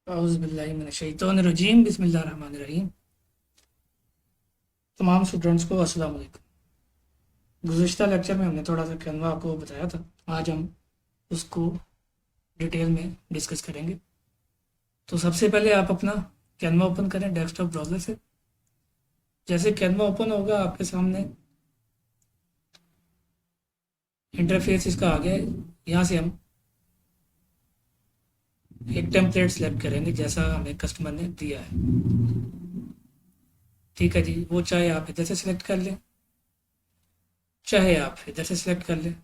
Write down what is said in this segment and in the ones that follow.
औज़ुबिल्लाहिमिनश्शैतानिर्रजीम बिस्मिल्लाहिर्रहमानिर्रहीम। तमाम स्टूडेंट्स को अस्सलाम वालेकुम। गुज़िश्ता लेक्चर में हमने थोड़ा सा कैनवा आपको बताया था। आज हम उसको डिटेल में डिस्कस करेंगे। तो सबसे पहले आप अपना कैनवा ओपन करें डेस्कटॉप ब्राउज़र से। जैसे कैनवा ओपन होगा आपके सामने इंटरफेस इसका आ गया है। यहाँ से हम एक टेम्पलेट सेलेक्ट करेंगे जैसा हमें कस्टमर ने दिया है। ठीक है जी, वो चाहे आप इधर से सिलेक्ट कर लें, चाहे आप इधर से सिलेक्ट कर लें,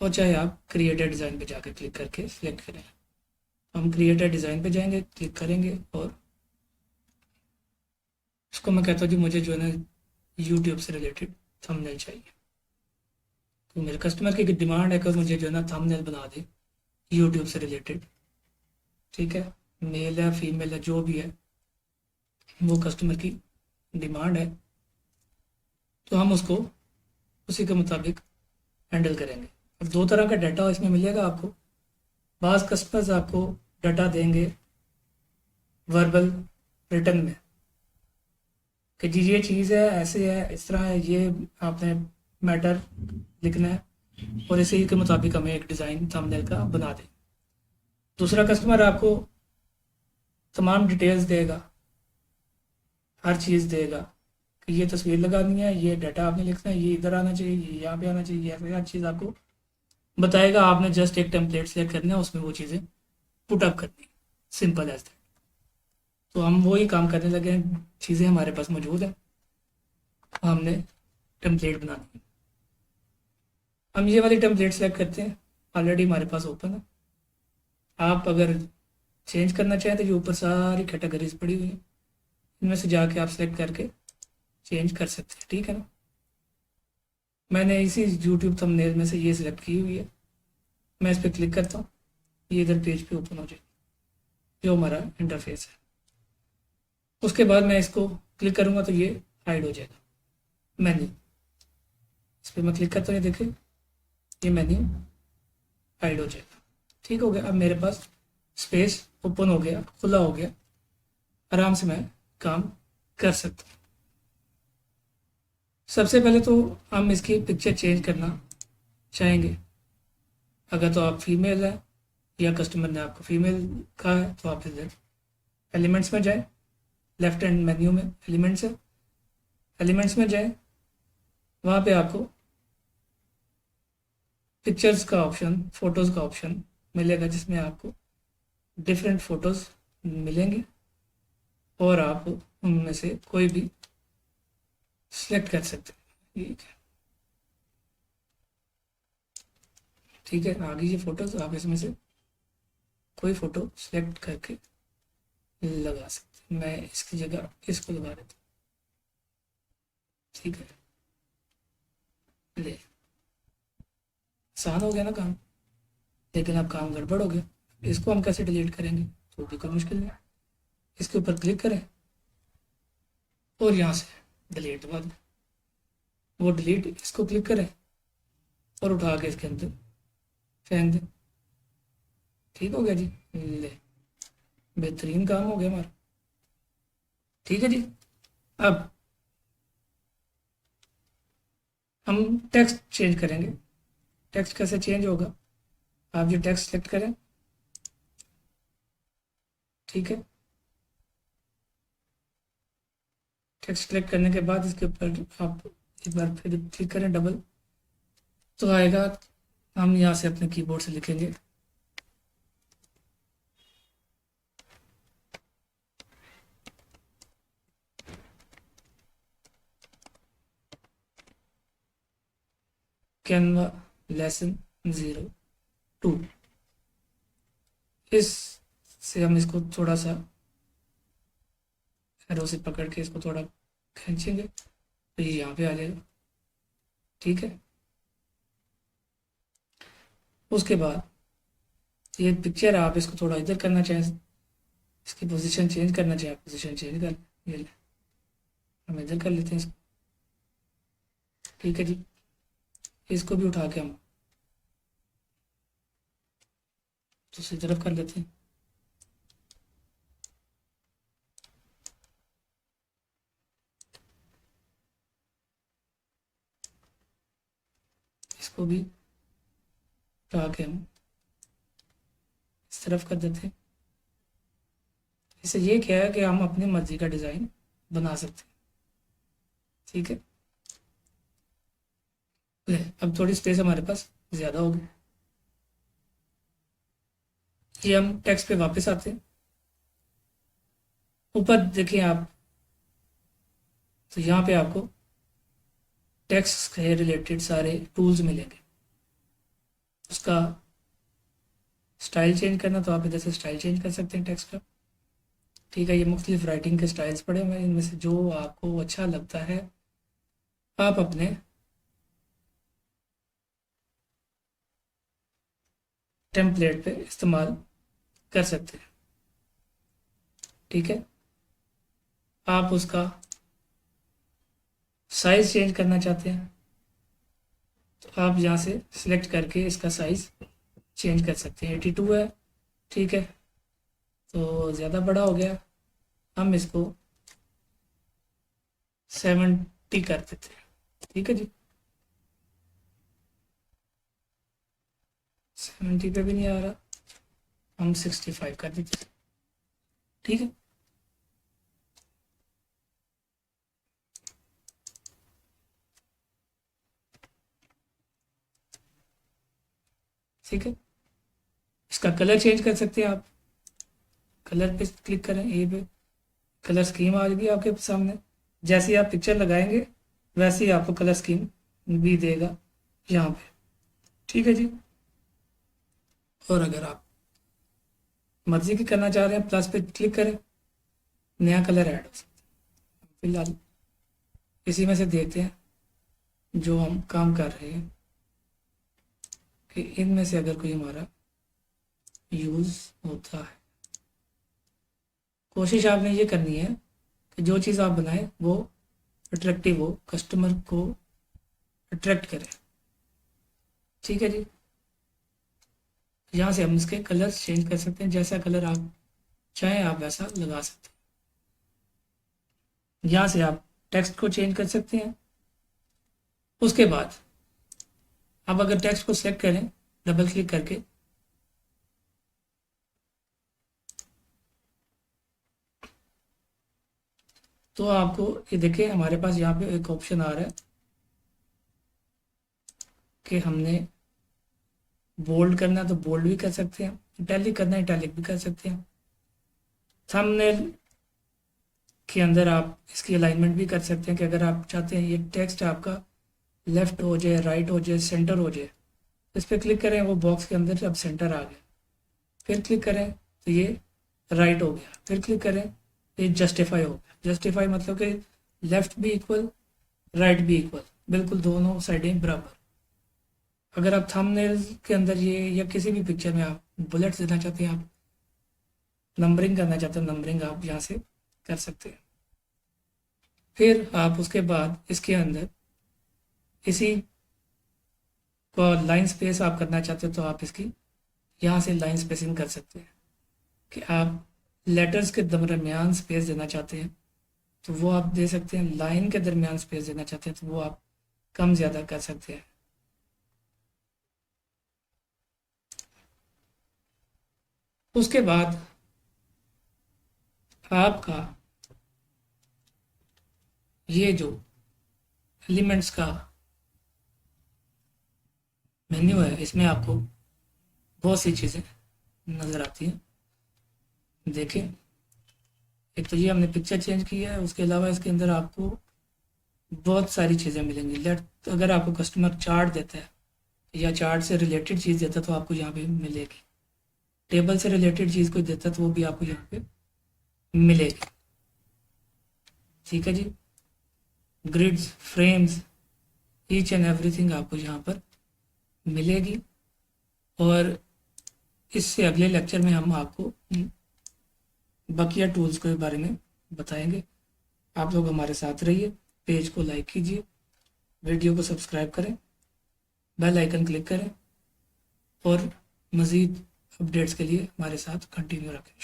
और चाहे आप क्रिएटर डिज़ाइन पे जाकर क्लिक करके सिलेक्ट करें। हम क्रिएटर डिज़ाइन पे जाएंगे, क्लिक करेंगे और इसको मैं कहता हूँ जी मुझे जो है ना यूट्यूब से रिलेटेड थंबनेल चाहिए। तो मेरे कस्टमर की डिमांड है कि मुझे जो है ना थंबनेल बना दे यूट्यूब से रिलेटेड। ठीक है, मेल है फीमेल है जो भी है, वो कस्टमर की डिमांड है, तो हम उसको उसी के मुताबिक हैंडल करेंगे। अब दो तरह का डाटा इसमें मिलेगा आपको। बाज़ कस्टमर्स आपको डाटा देंगे वर्बल रिटर्न में कि जी ये चीज़ है, ऐसे है, इस तरह है, ये आपने मैटर लिखना है और इसी के मुताबिक हमें एक डिज़ाइन थंबनेल का बना दें। दूसरा कस्टमर आपको तमाम डिटेल्स देगा, हर चीज़ देगा कि ये तस्वीर लगानी है, ये डाटा आपने लिखना है, ये इधर आना चाहिए, ये यहाँ पे आना चाहिए, ऐसे हर चीज़ आपको बताएगा। आपने जस्ट एक टेम्पलेट सेलेक्ट करना है, उसमें वो चीज़ें पुट अप करनी है, सिंपल एज दैट। तो हम वही काम करने लगे हैं, चीज़ें हमारे पास मौजूद है, हमने टेम्पलेट बनानी है। हम ये वाली टेम्पलेट सेलेक्ट करते हैं, ऑलरेडी हमारे पास ओपन है। आप अगर चेंज करना चाहें तो ये ऊपर सारी कैटेगरीज पड़ी हुई हैं, इनमें से जाके आप सेलेक्ट करके चेंज कर सकते हैं। ठीक है ना, मैंने इसी यूट्यूब थंबनेल में से ये सिलेक्ट की हुई है। मैं इस पर क्लिक करता हूँ, ये इधर पेज पे ओपन हो जाएगी, जो हमारा इंटरफेस है। उसके बाद मैं इसको क्लिक करूँगा तो ये हाइड हो जाएगा मेन्यू। इस पर मैं क्लिक करता हूँ, ये देखिए ये मेन्यू हाइड हो जाएगा। ठीक हो गया, अब मेरे पास स्पेस ओपन हो गया, खुला हो गया, आराम से मैं काम कर सकता हूँ। सबसे पहले तो हम इसकी पिक्चर चेंज करना चाहेंगे। अगर तो आप फीमेल है या कस्टमर ने आपको फीमेल कहा है तो आप इधर एलिमेंट्स में जाए, लेफ्ट हैंड मेन्यू में एलिमेंट्स है, एलिमेंट्स में जाए, वहाँ पे आपको पिक्चर्स का ऑप्शन, फ़ोटोज़ का ऑप्शन मिलेगा, जिसमें आपको डिफरेंट फ़ोटोज़ मिलेंगे और आप उनमें से कोई भी सिलेक्ट कर सकते हैं। ठीक है, ठीक है, आ गई ये फ़ोटोज़, आप इसमें से कोई फ़ोटो सिलेक्ट करके लगा सकते हैं। मैं इसकी जगह इसको लगा देता हूँ। ठीक है, ले आसान हो गया ना काम, लेकिन अब काम गड़बड़ हो गया। इसको हम कैसे डिलीट करेंगे, तो भी कोई मुश्किल नहीं। इसके ऊपर क्लिक करें और यहाँ से डिलीट दबा दें। वो डिलीट, इसको क्लिक करें और उठा के इसके अंदर फेंक दें। ठीक हो गया जी, ले बेहतरीन काम हो गया हमारा। ठीक है जी, अब हम टेक्स्ट चेंज करेंगे। टेक्स्ट कैसे चेंज होगा, आप जो टेक्स्ट सेलेक्ट करें, ठीक है, टेक्स्ट सेलेक्ट करने के बाद इसके ऊपर आप एक बार फिर क्लिक करें डबल, तो आएगा। हम यहाँ से अपने कीबोर्ड से लिखेंगे कैनवा लेसन 02। इस से हम इसको थोड़ा सा एरो से पकड़ के इसको थोड़ा खींचेंगे तो ये यहाँ पे आ जाएगा। ठीक है, उसके बाद ये पिक्चर है, आप इसको थोड़ा इधर करना चाहें, इसकी पोजीशन चेंज करना चाहें, पोजीशन चेंज कर, ये ले, हम इधर कर लेते हैं इसको। ठीक है जी, इसको भी उठा के हम दूसरी तरफ कर लेते हैं। इसको भी उठा के हम इस तरफ कर देते हैं। इससे ये क्या है कि हम अपनी मर्जी का डिज़ाइन बना सकते हैं। ठीक है, ले अब थोड़ी स्पेस हमारे पास ज़्यादा होगी। ये हम टेक्स्ट पे वापस आते हैं। ऊपर देखिए आप, तो यहाँ पे आपको टेक्स्ट से रिलेटेड सारे टूल्स मिलेंगे। उसका स्टाइल चेंज करना तो आप इधर से स्टाइल चेंज कर सकते हैं टेक्स्ट का। ठीक है, ये मुख्तलिफ राइटिंग के स्टाइल्स पड़े हुए हैं, इनमें से जो आपको अच्छा लगता है आप अपने टेम्पलेट पे इस्तेमाल कर सकते हैं। ठीक है, आप उसका साइज़ चेंज करना चाहते हैं तो आप यहाँ से सिलेक्ट करके इसका साइज़ चेंज कर सकते हैं। 82 है, ठीक है, तो ज़्यादा बड़ा हो गया, हम इसको 70 कर देते हैं। ठीक है जी, 70 पे भी नहीं आ रहा, हम 65 कर देते हैं। ठीक है, ठीक है, इसका कलर चेंज कर सकते हैं आप। कलर पे क्लिक करें, ए पे कलर स्कीम आ जाएगी आपके सामने। जैसे ही आप पिक्चर लगाएंगे वैसे ही आपको कलर स्कीम भी देगा यहाँ पे। ठीक है जी, और अगर आप मर्जी की करना चाह रहे हैं प्लस पे क्लिक करें, नया कलर ऐड हो सकता है। फिलहाल इसी में से देखते हैं जो हम काम कर रहे हैं कि इनमें से अगर कोई हमारा यूज़ होता है। कोशिश आपने ये करनी है कि जो चीज़ आप बनाएं वो अट्रैक्टिव हो, कस्टमर को अट्रैक्ट करे। ठीक है जी, यहाँ से हम इसके कलर्स चेंज कर सकते हैं, जैसा कलर आप चाहें आप वैसा लगा सकते हैं। यहाँ से आप टेक्स्ट को चेंज कर सकते हैं। उसके बाद आप अगर टेक्स्ट को सेलेक्ट करें डबल क्लिक करके, तो आपको ये देखिए हमारे पास यहाँ पे एक ऑप्शन आ रहा है कि हमने बोल्ड करना तो बोल्ड भी कर सकते हैं, इटैलिक करना इटैलिक भी कर सकते हैं। थंबनेल के अंदर आप इसकी अलाइनमेंट भी कर सकते हैं कि अगर आप चाहते हैं ये टेक्स्ट आपका लेफ्ट हो जाए, राइट हो जाए, सेंटर हो जाए, इस पर क्लिक करें, वो बॉक्स के अंदर अब सेंटर आ गया। फिर क्लिक करें तो ये राइट हो गया, फिर क्लिक करें तो ये जस्टिफाई हो गया। जस्टिफाई मतलब कि लेफ्ट भी इक्वल, राइट भी इक्वल, बिल्कुल दोनों साइडें बराबर। अगर आप थंबनेल के अंदर ये या किसी भी पिक्चर में आप बुलेट्स देना चाहते हैं, आप नंबरिंग करना चाहते हैं, नंबरिंग आप यहाँ से कर सकते हैं। फिर आप उसके बाद इसके अंदर इसी को लाइन स्पेस आप करना चाहते हो तो आप इसकी यहाँ से लाइन स्पेसिंग कर सकते हैं कि आप लेटर्स के दरमियान स्पेस देना चाहते हैं तो वो आप दे सकते हैं, लाइन के दरमियान स्पेस देना चाहते हैं तो वो आप कम ज़्यादा कर सकते हैं। उसके बाद आपका ये जो एलिमेंट्स का मेन्यू है इसमें आपको बहुत सी चीज़ें नज़र आती हैं। देखें, एक तो ये हमने पिक्चर चेंज की है, उसके अलावा इसके अंदर आपको बहुत सारी चीज़ें मिलेंगी। लेट अगर आपको कस्टमर चार्ट देता है या चार्ट से रिलेटेड चीज़ देता है तो आपको यहाँ पे मिलेगी। टेबल से रिलेटेड चीज़ कोई देता है तो वो भी आपको यहाँ पे मिलेगी। ठीक है जी, grids, frames, each and everything आपको यहाँ पर मिलेगी। और इससे अगले लेक्चर में हम आपको बकिया टूल्स के बारे में बताएंगे। आप लोग हमारे साथ रहिए, पेज को लाइक कीजिए, वीडियो को सब्सक्राइब करें, बेल आइकन क्लिक करें और मज़ीद अपडेट्स के लिए हमारे साथ कंटिन्यू रखें।